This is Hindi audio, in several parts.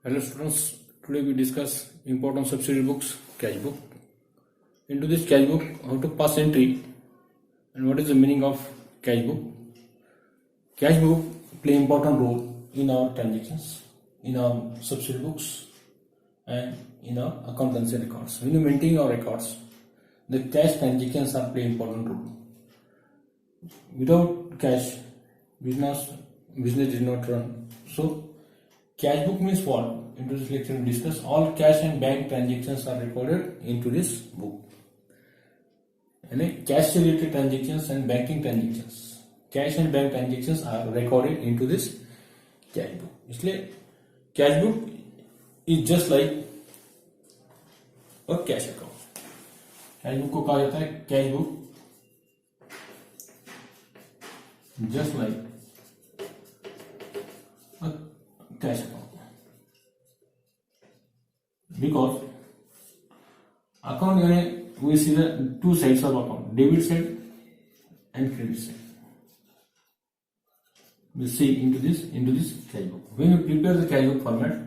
Hello students, today we discuss important subsidiary books, cash book. Into this cash book, how to pass entry and what is the meaning of cash book. Cash book play important role in our transactions, in our subsidiary books and in our accountancy records. When you maintain our records, the cash transactions are play important role. Without cash, business did not run. So cash book means what? Into this lecture we discuss all cash and bank transactions are recorded into this book. And cash related transactions and banking transactions, cash and bank transactions are recorded into this cash book. इसलिए cash book is just like a cash account. Cash book को कहा जाता है cash book just like a cash account. Because account, we see the two sides of account, debit side and credit side. We see into this cash book. When we prepare the cash book format,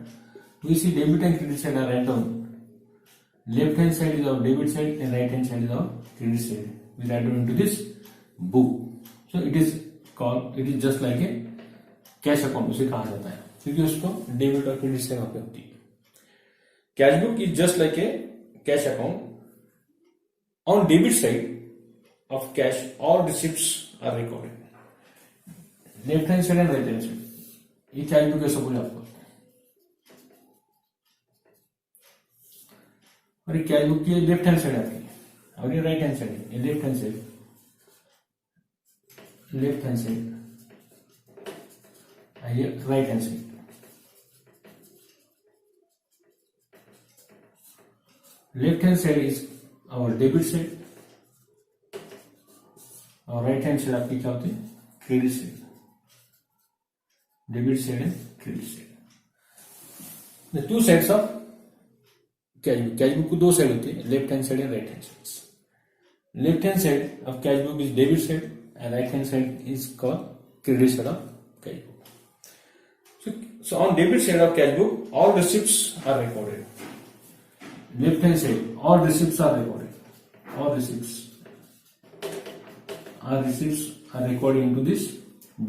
we see debit and credit side are written down. Left hand side is our debit side and right hand side is our credit side. We write down into this book. So it is just like a cash account उसे कहा जाता है क्योंकि उसको डेबिट और क्रेडिट से वहां पे होती है. Cash book is just like a cash account. On debit side of cash, all receipts are recorded. Left hand side and right hand side. ये cash book कैसे बोले आपको? और ये cash book की लेफ्ट हैंड साइड आती है और ये राइट हैंड साइड है. ये लेफ्ट हैंड साइड ये right hand side. Left hand side is our debit side और right hand side आपकी क्या होती है? Credit side. Debit side and credit side. The two sides of cash book. Cash book को दो साइड होती है, left hand side and right hand side. Left hand side of cash book is debit side and right hand side is called credit side of cash book. So on debit side of cash book, all receipts are recorded. Left hand side, all receipts are recorded. All receipts are recorded into this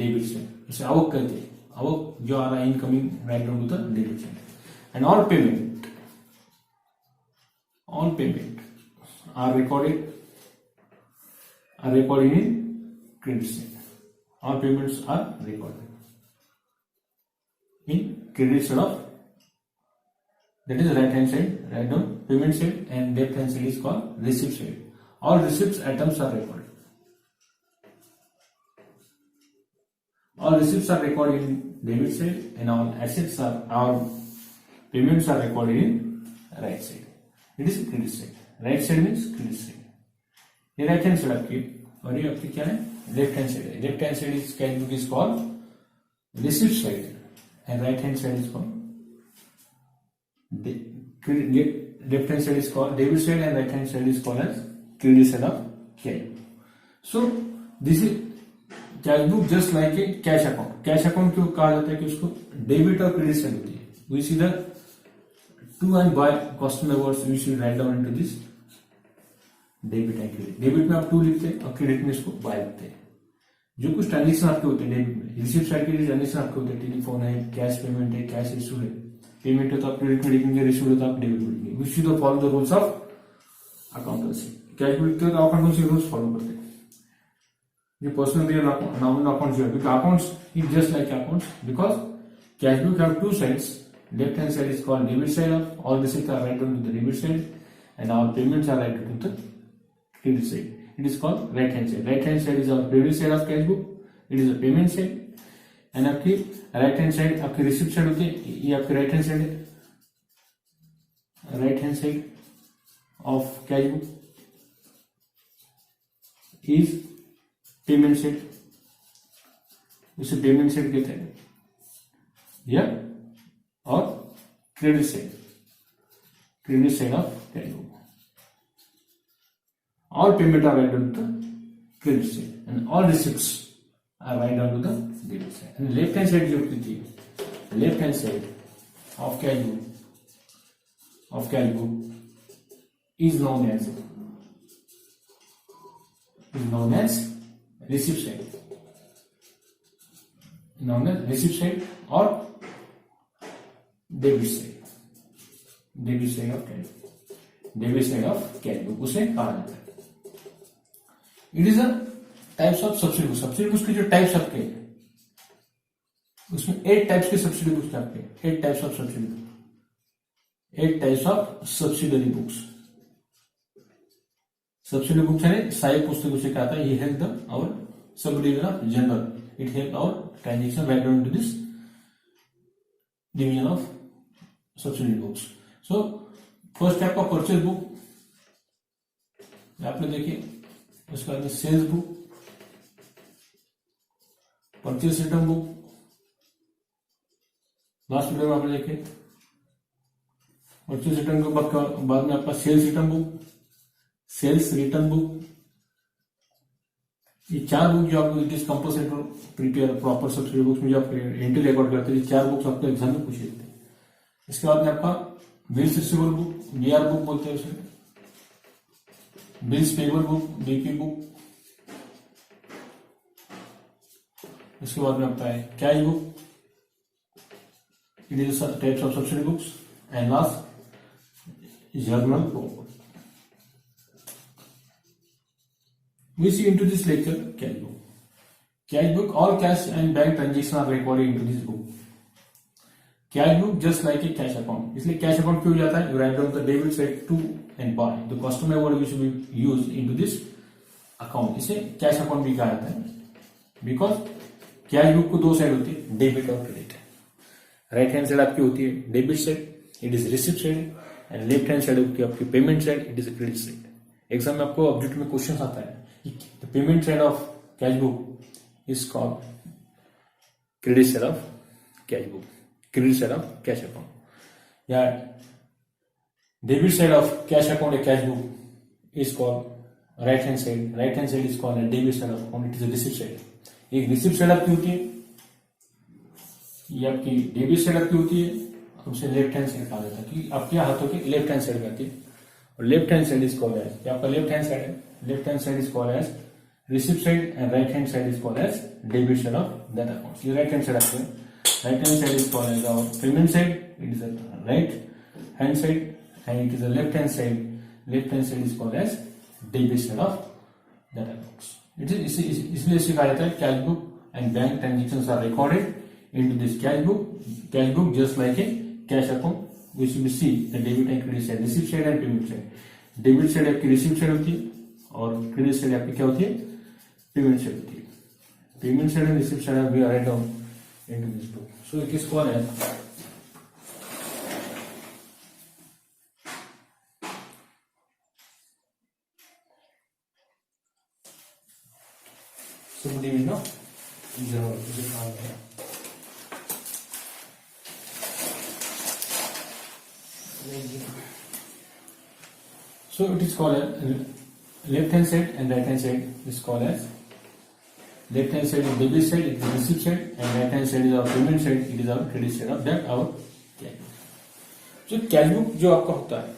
debit side. इसे आवक कहते हैं. आवक जो आ रहा है incoming write down to the debit side. And all payment are recorded in credit side. All payments are recorded in credit side of, that is right hand side, right down payment side, and left hand side is called receipt side. All receipts items are recorded. All receipts are recorded in debit side and all payments are recorded in right side. It is credit side. Right side means credit side. ये right hand side आपकी और ये आपकी क्या है? Left hand side. Left hand side is cash book is called receipt side and right hand side is called left hand side is called debit side and right hand side is called as credit side of cash. So this is cash book just like a cash account. Cash account क्यों कहा जाता है कि उसको डेबिट और क्रेडिट साइड होती है. We see the to and by customer words we should write down into this debit and credit. Debit में आप टू लिखते हैं और क्रेडिट में इसको बाय लिखते हैं. जो कुछ ट्रांजेक्शन आपके होते हैं डेबिट में, रिसीप्ट साइड के ट्रांजेक्शन आपके होते हैं, टेलीफोन है, कैश पेमेंट है, कैश इशू है. पेमेंट है तो आप क्रेडिट में लिखेंगे, रिसीव है तो आप डेबिट में लिखेंगे. We should follow the rules of accountancy. Cash में लिखते हो तो अकाउंटेंसी रूल्स फॉलो करते हैं. ये पर्सनल रियल नॉमिनल अकाउंट्स है because accounts is just like accounts because cash book have two sides. Left hand side is called debit side of all receipts are written to the debit side and all payments are written to the credit side. It is called right hand side. Right hand side is our debit side of cash book. It is a payment side. And आपकी राइट हैंड साइड आपकी रिसिप्ट साइड होती है. ये आपकी राइट हैंड साइड है. Right hand side of cash book is payment side. उसे पेमेंट साइड कहते हैं या और credit side of cash book. All payment are write on the credit side and all receipts I write down to the debit side. And left hand side जो होती थी, left hand side of cash book is known as receipt side or debit side of cash book उसे कहा जाता है. It is a types of subsidy books के जो टाइप्स आपके उसमें 8 टाइप्स के सब्सिडी बुक्स आपके 8 types of subsidiary books. Subsidy books है सहायक पुस्तक उसे कहता है. ये help our sub division of general. It help our transaction background to this division of subsidy books. So first type का परचेज बुक आप लोग देखिए. उसके बाद sales book, purchase return book. Last video में आपने देखे परचेज रिटर्न के बाद में आपका सेल्स रिटर्न बुक. ये 4 बुक जो आपको it is compulsory to prepare proper subsidy books में जो आप एंट्री रिकॉर्ड करते हैं. 4 बुक्स आपको एग्जाम में पूछे थे. इसके बाद में आपका bills receivable book, BR book बोलते हैं उसे. Bills payable book, BP book. इसके बाद में आपका है cash book. It is types of subsidy books. And last general book. We see into this lecture cash book. Cash book, all cash and bank transactions are recorded into this book. Cash book just like a cash account. इसलिए cash account क्यों जाता है? You write down the debit side to and by the customer what which will be used into this account. इसे cash account भी कहा जाता है. Because cash book को 2 साइड होती है, डेबिट और क्रेडिट. राइट हैंड साइड आपकी होती है debit side, it is receipt side. And left hand side होती है आपकी payment side, it is credit side. Exam में आपको ऑब्जेक्ट में क्वेश्चन आता है. The payment side of cash book is called credit side of cash book, credit side of cash account. Yeah, debit side of cash account a cash book is called right hand side. Right hand side is called a debit side of account. It is a receipt side. एक receipt side आपकी होती है, ये आपकी debit side आपकी होती है. उसे लेफ्ट हैंड साइड कहा जाता है कि आपके हाथों की लेफ्ट हैंड साइड में आती है. और left hand side is called as, आपका लेफ्ट हैंड साइड है, left hand side is called as receipt side and right hand side is called as debit side of that account. ये राइट हैंड साइड आपके right hand side is called as our payment side. It is a right hand side and it is a left hand side is called as debit side of that account. It is इसलिए इसे कहा जाता है cash book and bank transactions are recorded into this cash book just like a cash account. which we see the debit and credit side, receipt side and payment side. Debit side आपकी रिसीप्ट साइड होती है और क्रेडिट साइड आपकी क्या होती है? पेमेंट साइड होती है. Payment side and receipt side we write down into this book. So it is called as subdivision of general. So it is called as left hand side and right hand side is called as left hand side is debit side, it is receipt side, and right hand side is our payment side, it is our credit side of that our cash book. So cash book जो आपका होता है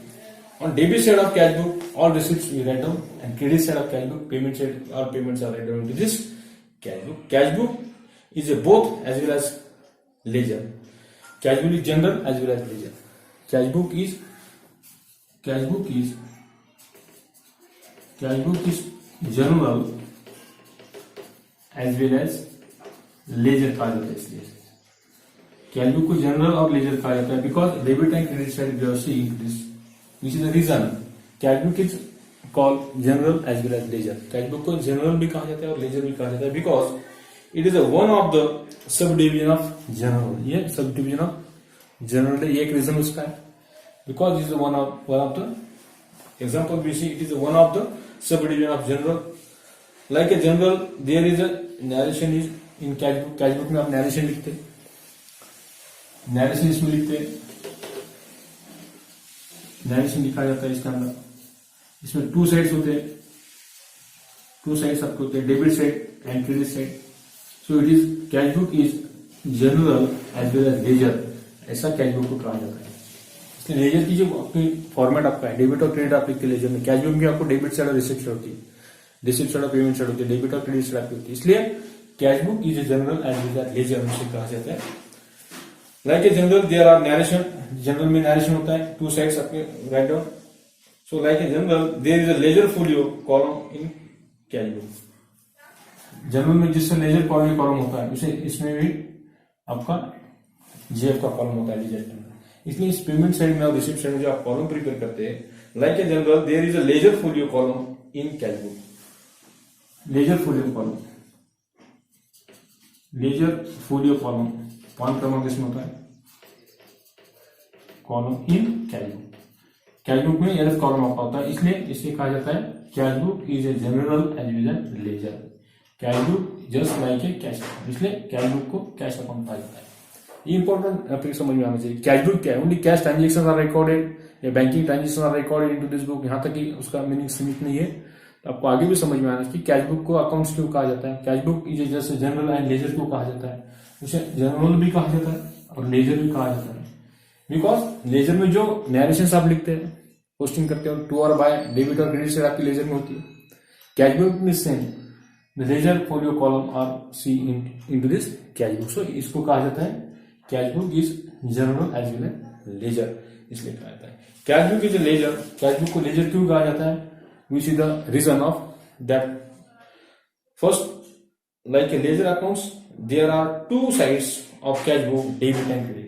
on debit side of cash book all receipts we write down and credit side of cash book payment side all payments are written down into this cash book. Cash book is a both as well as ledger. Cash book is general as well as ledger. Cash book is general as well as ledger कहा जाता है. इसलिए कैश बुक को जनरल और लेजर कहा जाता है because debit and credit side we are seeing this which is the reason cash book is called general as well as ledger. Cash book को जनरल भी कहा जाता है और लेजर भी कहा जाता है because it is one of the sub division of general. ये सब डिविजन ऑफ जनरल है, ये एक रीजन उसका है because this is one of the example we see. It is one of the subdivision of general. Like a general there is a narration is in cash book. Cash book में आप narration लिखते, narration इसमें लिखते, narration लिखा जाता है इसके अंदर. इसमें 2 sides होते हैं, 2 sides आपको होते हैं debit side and credit side. So it is cash book is general as well as ledger ऐसा कैश बुक को कहा जाता है। इसलिए लेजर की जो आपकी फॉर्मेट आपका है, डेबिट और क्रेडिट आप लिखते हैं लेजर में। कैश बुक में आपको डेबिट साइड और रिसिप्ट साइड होती है, रिसिप्ट साइड और पेमेंट साइड होती है, डेबिट और क्रेडिट साइड आपकी होती है। इसलिए cash book is a general as ledger उसे कहा जाता है। Like a general there are narration, general में नरेशन होता है, टू साइड्स आपके write down. So like a general there is a ledger folio column in cash book. General में जिससे लेजर फोलियो कॉलम होता है उसे इसमें भी आपका जेएफ का कॉलम होता है लेजर के अंदर। इसलिए इस पेमेंट साइड में और रिसिप्ट साइड में जो आप कॉलम प्रिपेयर करते हैं, like a general there is a ledger folio column in cash book. Ledger folio column, ledger folio column 5 क्रमांक इसमें होता है, column in cash book. Cash book में एलएफ कॉलम आपका होता है, इसलिए इसे कहा जाता है cash book is a general as ledger. Cash book just like a cash account, इसलिए कैश बुक को कैश अकाउंट कहा जाता है। ये इंपॉर्टेंट आपको समझ में आना चाहिए। कैश बुक क्या है? Only cash transaction are recorded या banking transaction are recorded into this book. यहां तक कि उसका मीनिंग सीमित नहीं है, तो आपको आगे भी समझ में आना चाहिए कैश बुक को अकाउंट्स क्यों कहा जाता है। Cash book is just general and ledger क्यों कहा जाता है? उसे जनरल भी कहा जाता है और लेजर भी कहा जाता है, बिकॉज लेजर में जो नरेशन आप लिखते हैं, पोस्टिंग करते हो, टू और बाय, डेबिट और क्रेडिट साइड आपकी लेजर में होती है। कैश बुक में same ledger folio column are see into this cash book. So इसको कहा जाता है cash book is journal as well as ledger, इसलिए कहा जाता है cash book is a ledger. Cash book को लेजर क्यों कहा जाता है? Which is the reason of that? First, like a ledger accounts, there are two sides of cash book, debit and credit.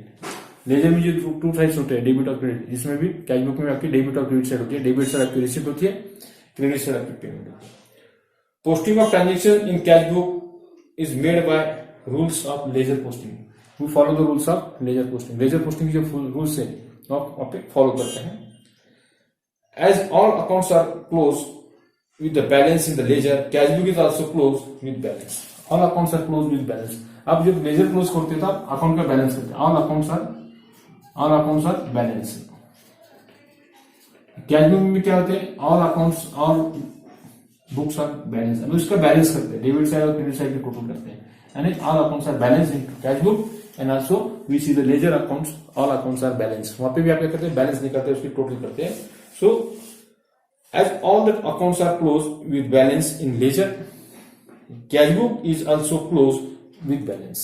Ledger में जो टू साइड्स होते हैं, डेबिट और क्रेडिट, जिसमें भी कैश बुक में आपकी डेबिट और क्रेडिट साइड होती है। डेबिट साइड आपकी रिसिप्ट होती है, क्रेडिट साइड आपकी पेमेंट होती है। Posting of transaction in cash book is made by rules of ledger posting. We follow the rules of ledger posting. Ledger posting जो रूल्स है आप फॉलो करते हैं। As all accounts are close with the balance in the ledger, cash book is also closed with balance. All accounts are closed with balance. आप जब लेजर क्लोज करते हो तो आप अकाउंट का बैलेंस करते हैं। all accounts are balance. Cash book में क्या होते हैं? all books are balance. अब इसका बैलेंस करते हैं, डेबिट साइड और क्रेडिट साइड के टोटल करते हैं, यानी all accounts are balanced in cash book and also we see the ledger accounts, all accounts are balanced. वहां पे भी आप क्या करते हैं? बैलेंस नहीं करते, उसकी टोटल करते हैं। So as all the accounts are closed with balance in ledger, cash book is also closed with balance.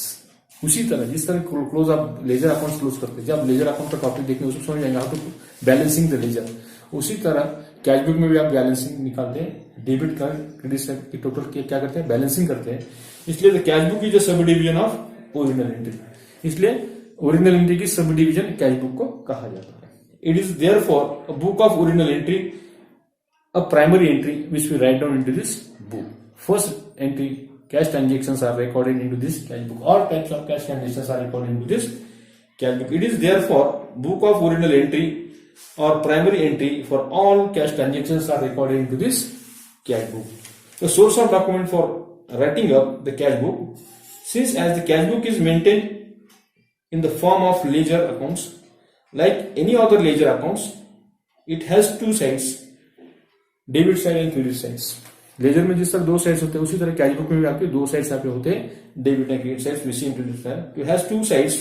उसी तरह जिस तरह क्लोज आप लेजर अकाउंट क्लोज करते हैं, जब लेजर अकाउंट का टॉपिक देखने उसको समझ जाएंगे, how to balancing the ledger. उसी तरह कैश बुक में भी आप बैलेंसिंग निकालते हैं, डेबिट का क्रेडिट साइड की टोटल क्या करते हैं? बैलेंसिंग करते हैं। इसलिए the cash book is a sub division of original entry, इसलिए ओरिजिनल एंट्री की सब डिवीजन कैश बुक को कहा जाता है। It is therefore a book of original entry, a primary entry which we write down into this book. First entry, cash transactions are recorded into this cash book. All types of cash transactions are recorded into this cash book. It is therefore book of original entry or primary entry for all cash transactions are recorded into this cash book. The source of document for writing up the cash book, since as the cash book is maintained in the form of ledger accounts, like any other ledger accounts, it has two sides, debit side and credit sides. Ledger में जिस तरह दो साइड्स होते हैं, उसी तरह कैश बुक में भी आपके दो साइड्स आपके होते हैं, debit and credit sides. We see in it has two sides,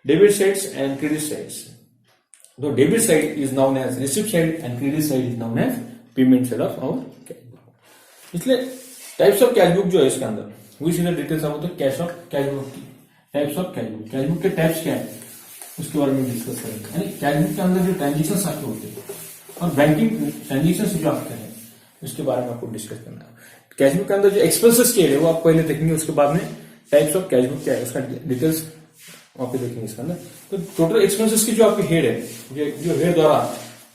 debit sides and credit sides. The debit side is known as receipt side and credit side is known as payment side of our cash book. इसलिए टाइप्स ऑफ कैश बुक जो है इसके अंदर, we see the details about the cash book की types of cash book. Cash book के टाइप्स क्या है उसके बारे में डिस्कस करेंगे। यानी कैश बुक के अंदर जो ट्रांजेक्शन आपके होते हैं और बैंकिंग ट्रांजेक्शन जो आपके हैं उसके बारे में आपको डिस्कस करना है। कैश बुक के अंदर जो एक्सपेंसेस किए हैं वो आप पहले देखेंगे, उसके बाद में टाइप्स ऑफ कैश बुक क्या है उसका डिटेल्स वहां पे देखेंगे इसके अंदर। तो टोटल एक्सपेंसेस की जो आपकी हेड है, जो हेड द्वारा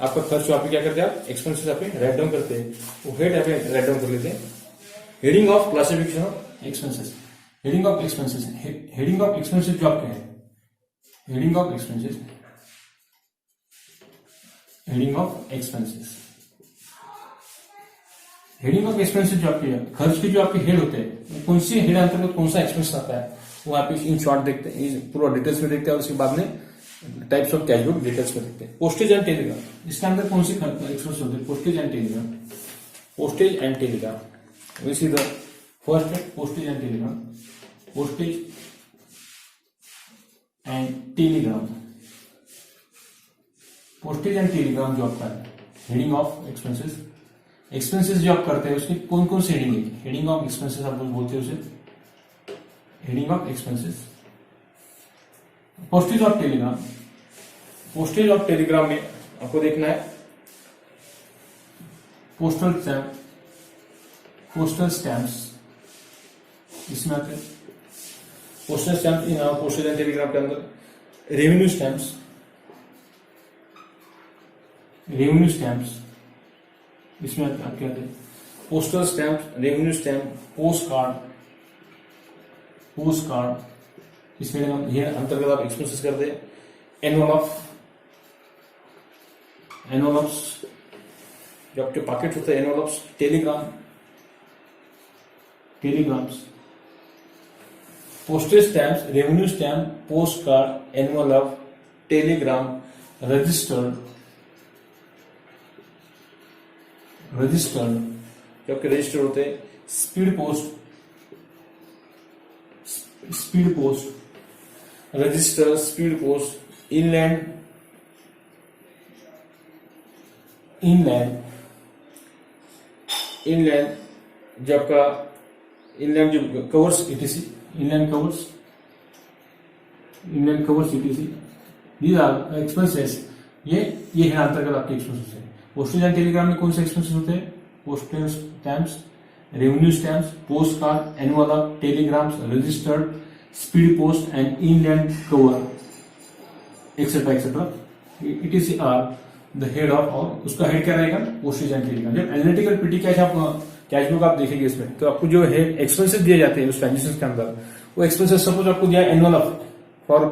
आपका खर्च आप क्या करते हैं, आप एक्सपेंसेस आप राइट डाउन करते हैं, वो हेड आप राइट डाउन कर लेते हैं। Heading of classification of expenses, heading of expenses, heading of expenses जो आपके हैं, heading of expenses, heading of expenses, heading of expenses जो आपके खर्च के जो आपके हेड होते हैं, कौन सी हेड अंतर्गत कौन सा एक्सपेंस आता है वो आप इन शॉर्ट देखते हैं, पूरा डिटेल्स में देखते हैं और उसके बाद में types of cash book details में देखते हैं। पोस्टेज एंड टेलीग्राम, इसके अंदर कौन सी एक्सपेंस होते हैं? Postage and telegram, postage and telegram. We see the first है postage and telegram, postage and telegram. Postage and telegram जो आपका है, हेडिंग ऑफ एक्सपेंसेस, एक्सपेंसेस जो आप करते हैं उसकी कौन कौन सी हेडिंग है? हेडिंग ऑफ एक्सपेंसेस आप लोग बोलते हैं उसे, heading of expenses. Postage of Telegram, postage of Telegram में आपको देखना है पोस्टल स्टैम्प, पोस्टल स्टैम्प्स इसमें आते हैं। Postal stamp in postage and Telegram के अंदर रेवेन्यू स्टैम्प्स, रेवेन्यू स्टैम्प्स इसमें आपके आते हैं postal stamp, revenue stamp, post card, post card इसमें ये अंतर्गत आप एक्सपेंसेस करते हैं। एनवलप, एनवलप्स जो आपके पॉकेट होते हैं, envelopes, telegram, telegrams, postage stamps, revenue stamp, post card, envelope, telegram, registered, registered जो आपके रजिस्टर होते हैं, speed post, speed post, register, speed post, inland, inland, inland जो आपका इनलैंड जो covers ETC, inland covers, inland covers ETC, these are expenses. ये है अंतर्गत आपके एक्सपेंसेस है। पोस्टेज एंड टेलीग्राम में कौन से एक्सपेंसेस होते हैं? Postal stamps, revenue stamps, post card, envelope, telegrams, registered, speed post and inland cover etcetera etcetera. ETC are the head of, और उसका हेड क्या रहेगा? Postage and telegram. जब एनालिटिकल पिटी कैश आप कैश बुक आप देखेंगे इसमें, तो आपको जो है एक्सपेंसेस दिए जाते हैं उस ट्रांजेक्शन के अंदर, वो एक्सपेंसेस सपोज आपको दिया एनवलप फॉर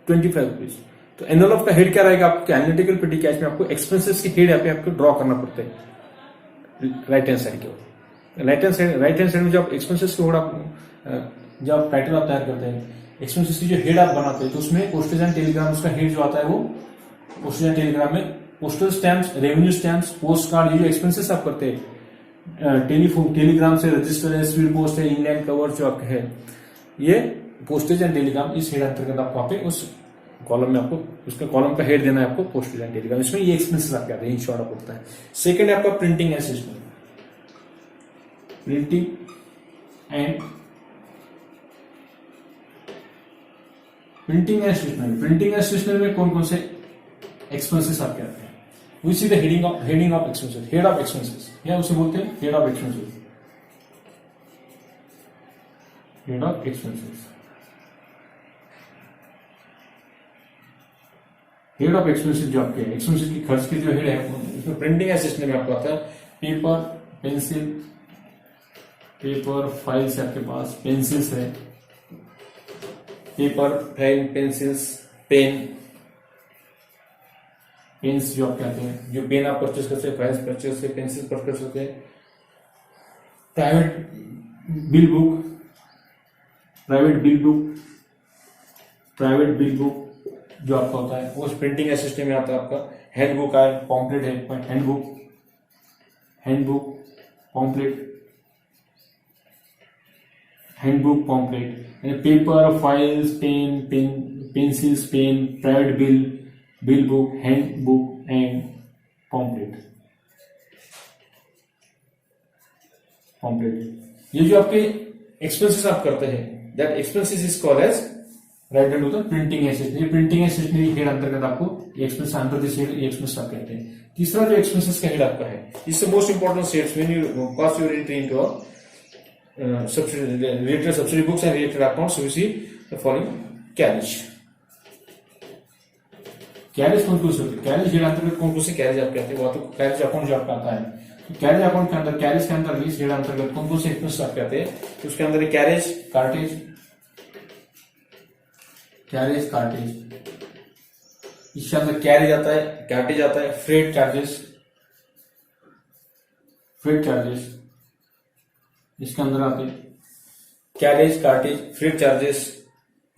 ₹25, तो एनवलप का हेड क्या रहेगा? आपके एनालिटिकल पिटी कैश में आपको एक्सपेंसेस के हेड यहाँ पे आपको ड्रॉ करना पड़ता है राइट हैंड साइड की ओर। राइट हैंड साइड में जब एक्सपेंसेस के हेड आप जब टाइटल आप तैयार करते हैं, एक्सपेंसेस की जो हेड आप बनाते हैं, तो उसमें पोस्टेज एंड टेलीग्राम उसका हेड जो आता है वो पोस्टेज एंड टेलीग्राम में postal stamps, revenue stamps, post card, ये जो एक्सपेंसेस आप करते हैं टेलीफोन, टेलीग्राम से, रजिस्टर है, स्पीड पोस्ट है, इनलैंड कवर जो आपके है, ये पोस्टेज एंड टेलीग्राम इस हेड अंतर्गत आपको वहां पे उस कॉलम में आपको उसका कॉलम का हेड देना है आपको पोस्टेज एंड टेलीग्राम। इसमें ये एक्सपेंसेस आपके आते हैं, इन शॉर्ट आप होता है। सेकंड है आपका printing and stationery, printing and printing and stationery. Printing and stationery में कौन कौन से एक्सपेंसेस आपके आते हैं? Which is the heading of expenses, head of expenses, या उसे बोलते हैं head of expenses, head of expenses. Head of expenses जो आपके एक्सपेंसेस की खर्च के जो हेड है, इसमें प्रिंटिंग एंड स्टेशनरी में आपको आता है पेपर, पेंसिल, पेपर, फाइल्स आपके पास, पेंसिल्स है, paper, file, pencils, pen, pens जो आपके आते हैं, जो पेन आप परचेस करते हैं, फाइल्स परचेस करते हैं, पेंसिल परचेस करते हैं, private bill book, private bill book, private bill book जो आपका होता है वो प्रिंटिंग एंड सिस्टम में आता है। आपका हैंडबुक है, पॉम्पलेट है, handbook, handbook, pamphlet, handbook, pamphlet, paper, files, pen, pencils, pen, private bill, bill book, handbook and pamphlet, pamphlet. ये जो आपके एक्सपेंसेस आप करते हैं, that expenses is called as right hand होता है printing and stationery. Printing and stationery head अंतर्गत आपको expense under this head expense आप कहते हैं। तीसरा जो एक्सपेंसेस का हेड आपका है, इससे most important states when you pass your entry into related subsidiary books and related accounts, we see the following carriage. Carriage कौन कौन से होते हैं? कैरेज हेड अंतर्गत कौन कौन से कैरेज आप कहते हैं? वो तो कैरेज अकाउंट जो आपका आता है, तो कैरेज अकाउंट के अंदर, कैरेज के अंदर लीज हेड अंतर्गत कौन कौन से एक्सपेंस आप कहते हैं? तो उसके अंदर कैरेज, कार्टेज, कैरेज, कार्टेज, इसके अंदर कैरेज आता है, कार्टेज आता है, फ्रेट चार्जेस, फ्रेट चार्जेस इसके अंदर आते हैं, carriage, cartage, freight charges,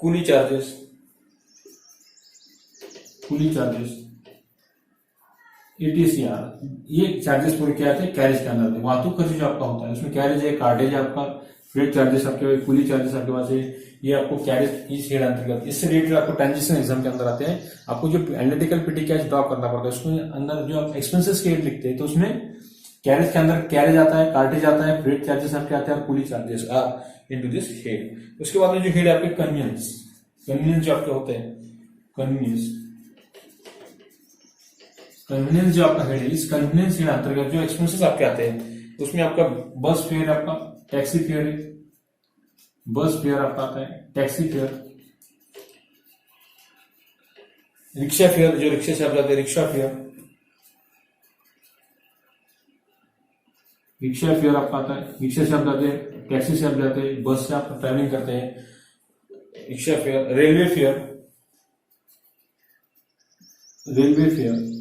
coolie charges, coolie charges, ETCR, ये चार्जेस पूरे क्या आते हैं? कैरेज के अंदर। वाहतुक खर्च जो आपका होता है उसमें कैरेज है, कार्टेज है आपका, फ्रेट चार्जेस आपके, कूली चार्जेस आपके पास है, ये आपको कैरेज इस हेड अंतर्गत, इससे रिलेटेड आपको ट्रांजिशन एग्जाम के अंदर आते हैं, आपको जो एनालिटिकल पेटी कैश ड्रॉ करना पड़ता है, उसमें अंदर जो आप एक्सपेंसेस के हेड लिखते हैं तो उसमें कैरेज के अंदर कैरेज आता है, कार्टेज आता है, फ्रेट चार्जेस आपके आते हैं और coolie charges are into this head. उसके बाद में जो हेड आपके कन्वीनियंस, कन्वीनियंस जो आपके होते हैं, कन्वीनियंस जो आपका हेड है, इस कन्वीनियंस हेड अंतर्गत जो एक्सपेंसेस आपके आते हैं उसमें आपका बस फेयर, आपका टैक्सी फेयर है, बस फेयर आपका आता है, टैक्सी फेयर, रिक्शा फेयर, जो रिक्शे से आप जाते हैं रिक्शा फेयर, रिक्शा फेयर आपका आता है, रिक्शे से आप जाते हैं, टैक्सी से आप जाते हैं, बस से आप ट्रैवलिंग करते हैं, rickshaw fair, railway fair, railway fair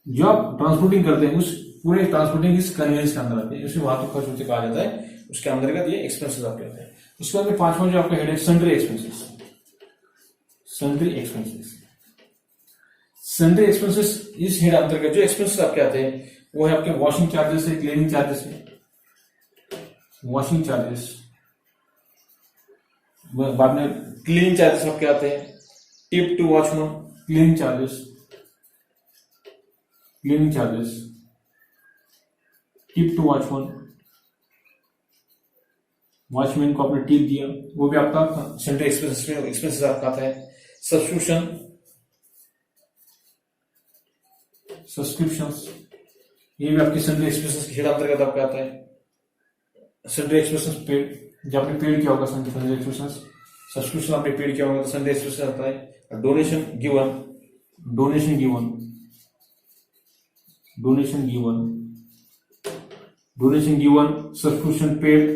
जो आप ट्रांसपोर्टिंग करते हैं, उस पूरे ट्रांसपोर्टिंग इस कन्वेंस के अंदर आते हैं, उसे वाहतुक खर्च उसे कहा जाता है, उसके अंतर्गत ये एक्सपेंसेस आपके आते हैं। उसके बाद में पांचवा जो आपका हेड है sundry expenses, sundry expenses, sundry expenses इस हेड अंतर्गत जो एक्सपेंसेस आपके आते हैं वो है आपके वॉशिंग चार्जेस है, क्लीनिंग चार्जेस है, वॉशिंग चार्जेस, बाद में क्लीनिंग चार्जेस आपके आते हैं, tip to watchman, cleaning charges, cleaning charges, tip to watchman, watchman को आपने टिप दिया, वो भी आपका सन्ड्री एक्सपेंसेस में एक्सपेंसेस आपका आता है। सब्सक्रिप्शन, सब्सक्रिप्शंस, ये भी आपकी सन्ड्री एक्सपेंसेस के हेड अंतर्गत आपका आता है। सन्ड्री एक्सपेंसेस पेड, जब आपने पेड किया होगा सन्ड्री एक्सपेंसेस, सब्सक्रिप्शन आपने पेड किया होगा तो सन्ड्री एक्सपेंसेस आता है। Donation given, donation given, donation given, donation given, subscription paid,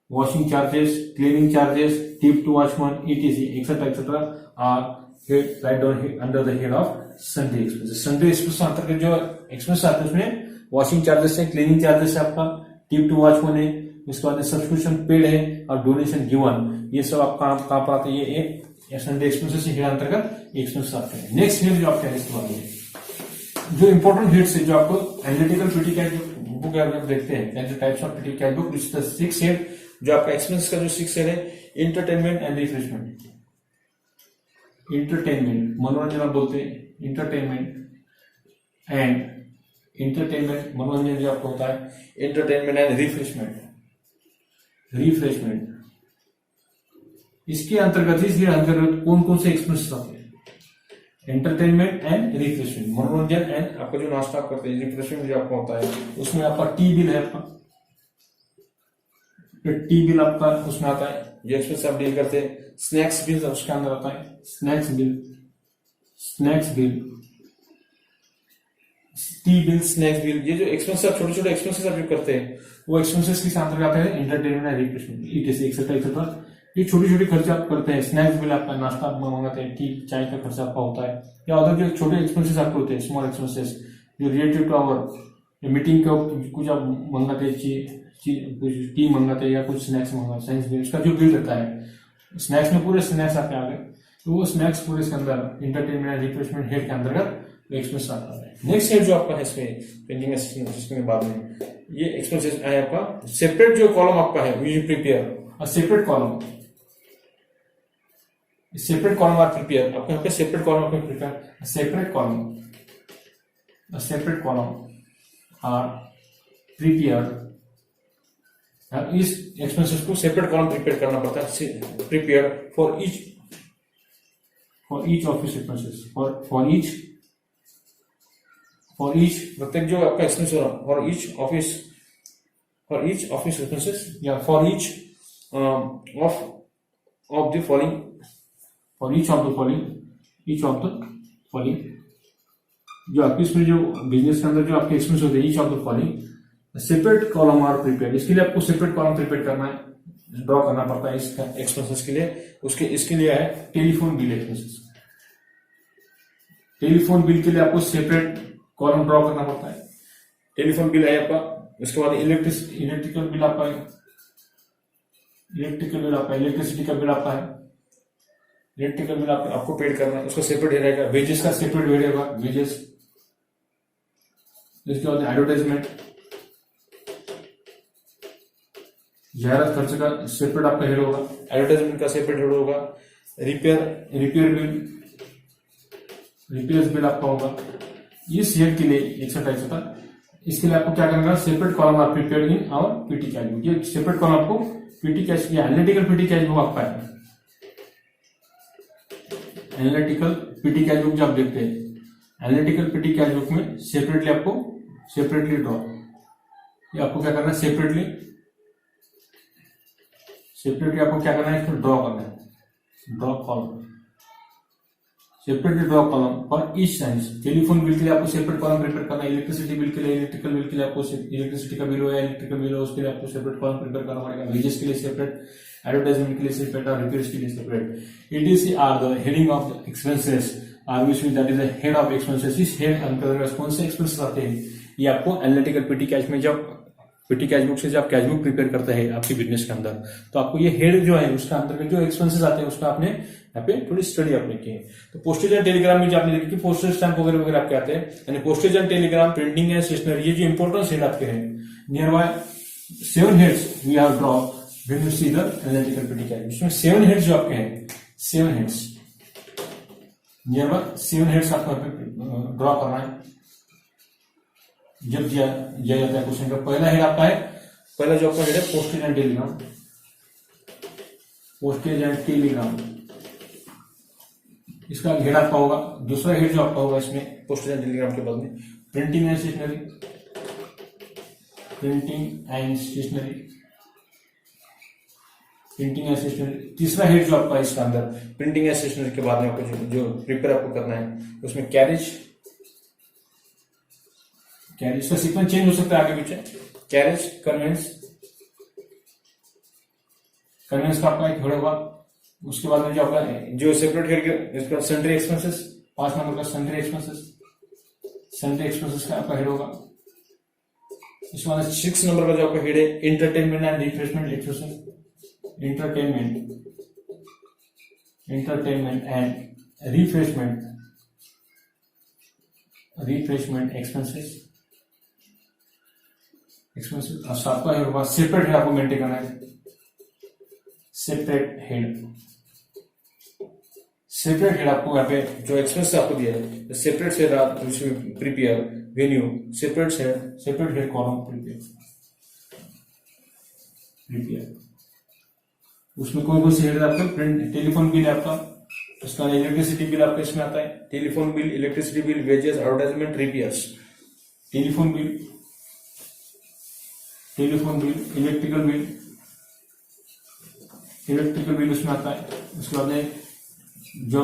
washing charges, cleaning charges, tip to watchman, etc., etc. are right down under the head of sundry expenses. Sundry expenses अंतर्गत जो expenses आते हैं उसमें washing charges है, cleaning charges है आपका, tip to watchman है, उसके बाद सब्सक्रिप्शन पेड है और डोनेशन गिवन, ये सब आपका कहाँ पर आते हैं, ये सन्ड्री एक्सपेंसेस के अंतर्गत एक्सपेंसेस आते हैं। नेक्स्ट हेड जो आपका है इसके बाद में जो इंपॉर्टेंट हेड्स है जो आपको एनालिटिकल पेटी कैश बुक आप देखते हैं, टाइप्स ऑफ पेटी कैश बुक, सिक्स हेड जो आपका एक्सपेंस का जो सिक्स है, इंटरटेनमेंट एंड रिफ्रेशमेंट, इंटरटेनमेंट मनोरंजन आप बोलते हैं, इंटरटेनमेंट एंड इंटरटेनमेंट मनोरंजन जो आपको होता है, इंटरटेनमेंट एंड रिफ्रेशमेंट, रिफ्रेशमेंट इसके अंतर्गत, इसके अंतर्गत कौन कौन से एक्सपेंसेस आते हैं, एंटरटेनमेंट एंड रिफ्रेशमेंट, मनोरंजन एंड आपका जो नाश्ता आप करते हैं, रिफ्रेशमेंट जो आपका होता है, उसमें आपका टी बिल है, आपका टी बिल आपका उसमें आता है, जो एक्सपेंस आप डील करते हैं। स्नैक्स बिल उसके अंदर आता है, snacks bill, snacks bill, T bill, snacks bill, ये जो एक्सपेंस आप छोटे छोटे एक्सपेंसेस आप जो करते हैं वो एक्सपेंसेस किस अंतर्गत आते हैं, entertainment and refreshment, etc etcetera etcetera, ये छोटी छोटी खर्चे आप करते हैं। स्नैक्स बिल आपका नाश्ता आप मंगाते हैं, टी चाय का खर्चा आपका होता है, या अदर जो छोटे एक्सपेंसेस आपके होते हैं, स्मॉल एक्सपेंसेस जो रिलेटेड टू आवर मीटिंग का कुछ आप मंगाते हैं, कुछ टी मंगाते हैं या कुछ स्नैक्स मंगाते हैं, स्नैक्स उसका जो बिल रहता है, स्नैक्स में पूरे स्नैक्स आपके आ गए, तो वो स्नैक्स पूरे इसके अंदर इंटरटेनमेंट एंड रिफ्रेशमेंट हेड के अंतर्गत एक्सपेंस आता है। नेक्स्ट हेड जो आपका है इसमें पेंडिंग असिस्टेंट के बाद में ये एक्सपेंसेस है आपका, सेपरेट जो कॉलम आपका है we prepare a separate column, separate column are prepare, आपके यहाँ पे सेपरेट कॉलम आपको prepare, separate column, separate column are prepare, इस एक्सपेंसेस को सेपरेट कॉलम प्रिपेयर करना पड़ता है, prepare for each office expenses, for each प्रत्येक जो आपका एक्सपेंस हो फॉर ईच ऑफिस एक्सपेंसेस या for each of the following, for each of the following, जो आपकी इसमें जो बिजनेस के अंदर जो आपके एक्सपेंस होते हैं, each of the following separate column are prepare, इसके लिए आपको सेपरेट कॉलम प्रिपेयर करना है, ड्रॉ करना पड़ता है इसका एक्सपेंसेस के लिए। उसके इसके लिए है telephone bill expenses, telephone bill के लिए आपको सेपरेट कॉलम ड्रॉ करना पड़ता है, टेलीफोन बिल है आपका। उसके बाद इलेक्ट्रिकल बिल आपका है, इलेक्ट्रिसिटी का बिल आपका है, इलेक्ट्रिकल बिल आपको पेड करना है, उसका सेपरेट रहेगा। वेजेस का सेपरेट पेड रहेगा, वेजेस। इसके बाद एडवर्टाइजमेंट, जाहिरात खर्च का सेपरेट आपका हेड होगा, एडवर्टाइजमेंट का सेपरेट हेड होगा, रिपेयर्स बिल आपका होगा। इस हेड के लिए 128 होता, इसके लिए आपको क्या करना है, सेपरेट कॉलम आप प्रिपेयर इन और पीटी कैश बुक। ये सेपरेट कॉलम आपको PT cash, analytical petty cash book आपका है। एनालिटिकल पीटी कैश बुक जो आप देखते हैं, एनालिटिकल पीटी कैश बुक में सेपरेटली ड्रॉ, ये आपको क्या करना है, सेपरेटली आपको क्या करना है, इसको ड्रॉ करना है, draw column, separately draw column for each science. Telephone bill के लिए आपको सेपरेट कॉलम प्रिपेयर करना है, इलेक्ट्रिसिटी बिल के लिए, इलेक्ट्रिकल बिल के लिए आपको इलेक्ट्रिसिटी का बिल हो या इलेक्ट्रिकल बिल हो उसके लिए आपको सेपरेट कॉलम प्रिपेयर करना पड़ेगा, वेजेस के लिए सेपरेट, एडवर्टाइजमेंट के लिए सेपरेट और रिपेयर्स के लिए separate. ETC are the heading of expenses are which that is the head of expenses. इस हेड अंतर्गत कौन से एक्सपेंसेस आते हैं, ये आपको एनालिटिकल पीटी कैश में, जब पीटी कैश बुक से जब कैश बुक प्रिपेयर करते हैं आपकी बिजनेस के अंदर, तो आपको ये हेड जो है उसका अंतर्गत जो एक्सपेंसेस आते हैं उसका आपने यहाँ पे थोड़ी स्टडी आपने की है। तो पोस्टेज एंड टेलीग्राम में जो आपने देखी पोस्टेज स्टैंप वगैरह वगैरह आपके आते हैं, यानी postage and telegram, printing and stationery, ये जो इंपॉर्टेंट हेड आपके हैं, near by 7 heads we have draw when you see the analytical petty cash. इसमें 7 हेड्स जो आपके हैं, 7 हेड्स, नियर बाय 7 हेड्स आपको ड्रॉ करना है जब दिया जाता है क्वेश्चन का। पहला हेड आपका है, पहला जो आपका हेड है postage and telegram, postage and Telegram, इसका हेड आपका होगा। दूसरा हेड जो आपका होगा इसमें पोस्टेज एंड टेलीग्राम के बाद में printing and stationery, printing and stationery, printing and stationery. तीसरा हेड जो आपका इसका अंदर प्रिंटिंग एंड स्टेशनरी के बाद में आपको जो प्रिपेयर आपको करना है उसमें कैरेज का सीक्वेंस चेंज हो सकता है आगे पीछे, कैरेज, कन्वेंस का आपका एक हेड होगा। उसके बाद में जो आपका जो सेपरेट हेड इसका सन्ड्री एक्सपेंसेस, 5 नंबर का सन्ड्री एक्सपेंसेस का आपका हेड होगा। इसके बाद 6 नंबर का जो आपका हेड है एंटरटेनमेंट एंड रिफ्रेशमेंट एक्सपेंसेस। आपका हेड होगा सेपरेट हेड, आपको मेंटेन करना है सेपरेट हेड आपको यहाँ पे जो एक्सपेंस आपको दिया है सेपरेट हेड आप prepare venue, separate head column prepare. उसमें कौन से हेड आपका, टेलीफोन बिल आपका, उसका इलेक्ट्रिसिटी बिल आपका इसमें आता है, telephone bill, electricity bill, wages, advertisement, repairs. Telephone bill, electrical bill उसमें आता है। उसके बाद जो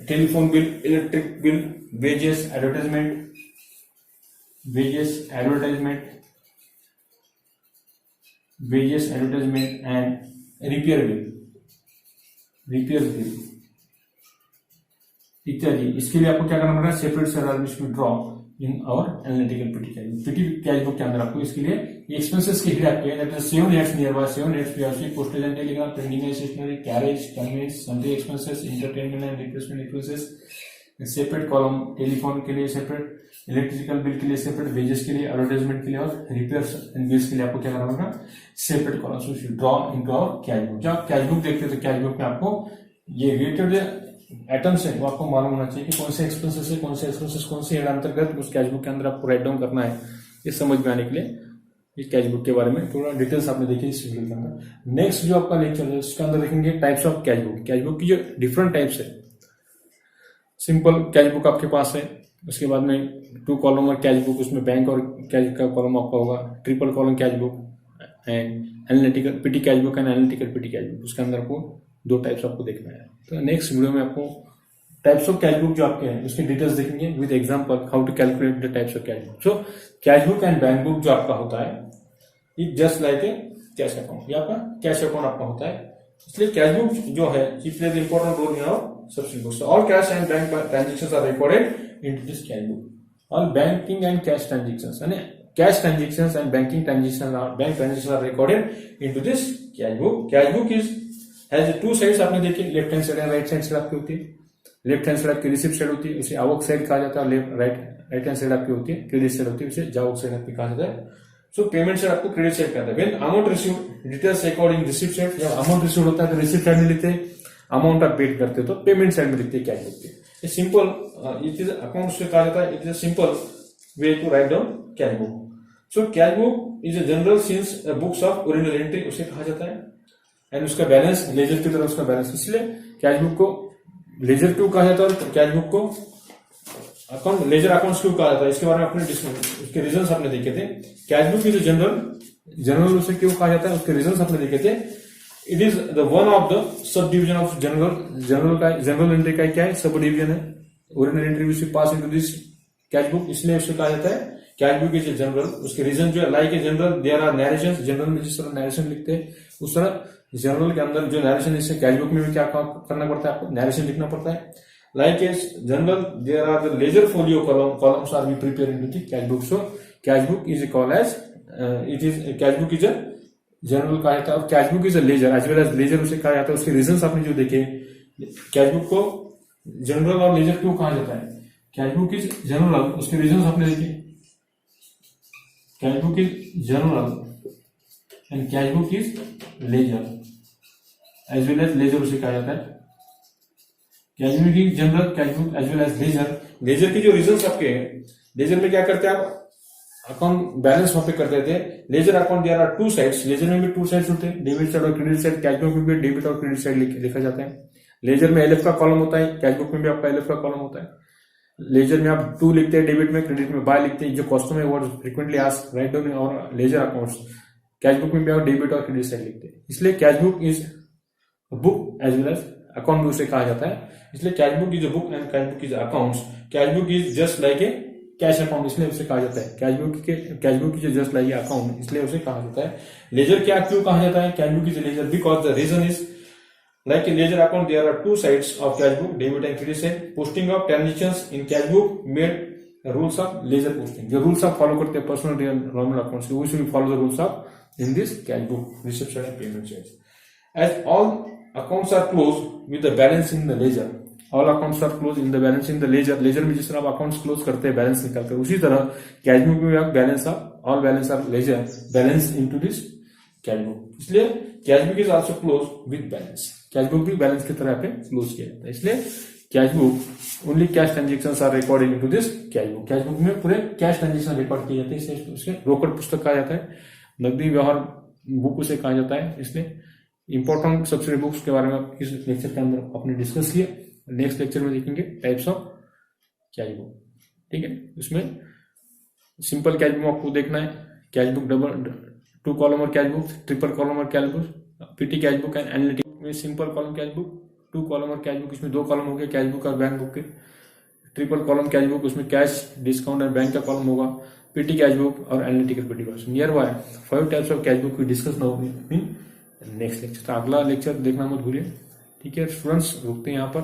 telephone bill, electric bill, wages, advertisement and repair bill इत्यादि। इसके लिए आपको क्या करना पड़ेगा, सेपरेट सेल ड्रॉ इन और एनालिटिकल पीटी कैश बुक के अंदर आपको इसके लिए एक्सपेंसेस के हेड आपके 7 heads near by 7 heads postage and telegram, printing and stationery, carriage, conveyance, sundry expenses, entertainment and refreshment expenses, separate column, telephone के लिए सेपरेट, इलेक्ट्रिकल बिल के लिए सेपरेट, वेजेस के लिए, एडवर्टाइजमेंट के लिए और रिपेयर्स एंड बिल्स के लिए आपको क्या करना होगा, separate column draw into our cash book. जब आप कैश बुक देखते हैं तो कैश बुक में आपको ये रिलेटेड आइटम्स है वो आपको मालूम होना चाहिए कि कौन से एक्सपेंसेस है, कौन से हेड अंतर्गत उस कैश बुक के अंदर आपको राइट डाउन करना है। ये समझ में आने के लिए इस कैश बुक के बारे में थोड़ा डिटेल्स आपने देखी इस वीडियो के अंदर। नेक्स्ट जो आपका लेक्चर है उसके अंदर देखेंगे टाइप्स ऑफ कैश बुक की जो डिफरेंट टाइप्स है। सिंपल कैश बुक आपके पास है, उसके बाद में 2 कॉलम कैश बुक, उसमें बैंक और कैश का कॉलम आपका होगा, triple column cash book and analytical petty cash book and analytical petty cash book. उसके अंदर आपको 2 टाइप्स आपको देखना है। तो नेक्स्ट वीडियो में आपको टाइप्स ऑफ कैश बुक जो आपके हैं उसके डिटेल्स देखेंगे with example how to calculate the types of cash book. So cash book and bank book जो आपका होता है it just like a cash account, ये आपका कैश अकाउंट आपका होता है। इसलिए कैश बुक जो है it plays important role in our subsidy book. All cash and bank transactions are recorded into this cash book. All banking and cash transactions यानी cash transactions and bank transactions are recorded into this cash book. Cash book is has 2 sides आपने देखी, left hand side and right hand side आपकी होती है। लेफ्ट हैंड साइड आपकी रिसिप्ट साइड होती है, उसे आवक साइड कहा जाता है। राइट हैंड साइड आपकी होती है क्रेडिट साइड होती है, उसे जावक साइड आपकी कहा जाता है। सो पेमेंट साइड आपको क्रेडिट साइड करना है। When amount receive details according receipt side, जब अमाउंट रिसीव होता है तो रिसिप्ट साइड में लिखते हैं, अमाउंट आप पेड करते हो तो पेमेंट साइड में लिखते हैं कैश बुक पे। ये सिंपल ये चीज अकाउंट से कहा जाता है, it is a simple way to write down cash book. So cash book is a general since books of original entry उसे कहा जाता है, एंड उसका बैलेंस लेजर की तरह उसका बैलेंस, इसलिए कैश बुक को लेजर क्यों कहा जाता है और कैश बुक को अकाउंट लेजर अकाउंट्स क्यों कहा जाता है, इसके बारे में अपने उसके रीजंस आपने देखे थे। कैश बुक इज जनरल उसे क्यों कहा जाता है, उसके रीजंस आपने देखे थे। It is the one of the sub division of general entry का क्या है, सब डिविजन है। Original entry which pass into this cash book, इसलिए उसे कहा जाता है कैश बुक इज जनरल। उसके रीजन जो है like a general there are narrations, general में जिस तरह नरेशन लिखते हैं उस तरह जनरल के अंदर जो नरेशन, इससे कैश बुक में भी क्या करना पड़ता है, आपको नरेशन लिखना पड़ता है। Like as general, there are the ledger folio columns are we prepared into the cash book. So cash book is called as cash book is a general कहा जाता है, और cash book is a ledger as well as ledger उसे कहा जाता है। उसके रीजंस आपने जो देखे, कैश बुक को जनरल और लेजर क्यों कहा जाता है, कैश बुक इज जनरल, उसके रीजंस आपने देखे। Cash book is general and cash book is ledger as well as ledger उसे कहा जाता है। कैश बुक की general, cash book as well as ledger. Ledger की जो रीजंस आपके हैं, लेजर में क्या करते हैं आप, अकाउंट बैलेंस वहां पे करते थे। Ledger account there are two sides, ledger में भी टू साइड्स होते हैं, डेबिट साइड और क्रेडिट साइड। कैश बुक में भी डेबिट और क्रेडिट साइड लिखा जाता है। लेजर में एलएफ का कॉलम होता है, कैश बुक में भी आपका एलएफ का कॉलम होता है। लेजर में आप टू लिखते हैं डेबिट में, क्रेडिट में बाय लिखते हैं। जो क्वेश्चन है वो फ्रीक्वेंटली आस्क्ड राइट डाउन और लेजर अकाउंट्स, कैश बुक में भी आप डेबिट और क्रेडिट साइड लिखते हैं। इसलिए cash book is book as well as account भी उसे कहा जाता है। इसलिए cash book is a book and cash book is accounts. Cash book is just like a cash account, इसलिए उसे कहा जाता है cash book is just like a account, इसलिए उसे कहा जाता है। लेजर क्या क्यों कहा जाता है, cash book is ledger because the reason is like a ledger account there are two sides of cash book, debit and credit side. Posting of transactions in cash book made rules of ledger posting. जो रूल्स आप फॉलो करते हैं personal normal accounts, we should follow the rules of in this cash book receipt side and payment side. As all accounts are closed with the balance in the ledger, all accounts are closed in the balance in the ledger। Ledger में जिस तरह आप अकाउंट्स क्लोज करते हैं बैलेंस निकालकर, उसी तरह कैश बुक में आप balance of all balance of ledger balance into this cash book. इसलिए cash book is also close with balance, cash book भी बैलेंस की तरह पे क्लोज किया जाता है। इसलिए cash book only cash transactions are recorded into this cash book. Cash book में पूरे कैश ट्रांजेक्शन रिकॉर्ड किए जाते हैं, इसलिए उसके रोकड़ पुस्तक कहा जाता है, नकदी व्यवहार बुक उसे कहा जाता है। इसलिए इंपॉर्टेंट सब्सिडी बुक्स के बारे में इस लेक्चर के अंदर आपने डिस्कस किया। नेक्स्ट लेक्चर में देखेंगे टाइप्स ऑफ कैश बुक, ठीक है। इसमें सिंपल कैश बुक आपको देखना है, cash book double two column और कैश बुक, ट्रिपल कॉलम और cash book, petty cash book and analytic में simple column cash book, two column और कैश बुक, इसमें दो कॉलम हो गए कैश बुक और बैंक बुक के। ट्रिपल कॉलम कैश बुक, उसमें कैश डिस्काउंट और बैंक का कॉलम होगा, पीटी कैश बुक और analytical petty cash. Nearby 5 types of cash book की डिस्कस ना होगी इन नेक्स्ट लेक्चर। तो अगला लेक्चर देखना मत भूलिए, ठीक है स्टूडेंट्स। रुकते हैं यहाँ पर,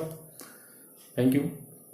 थैंक यू।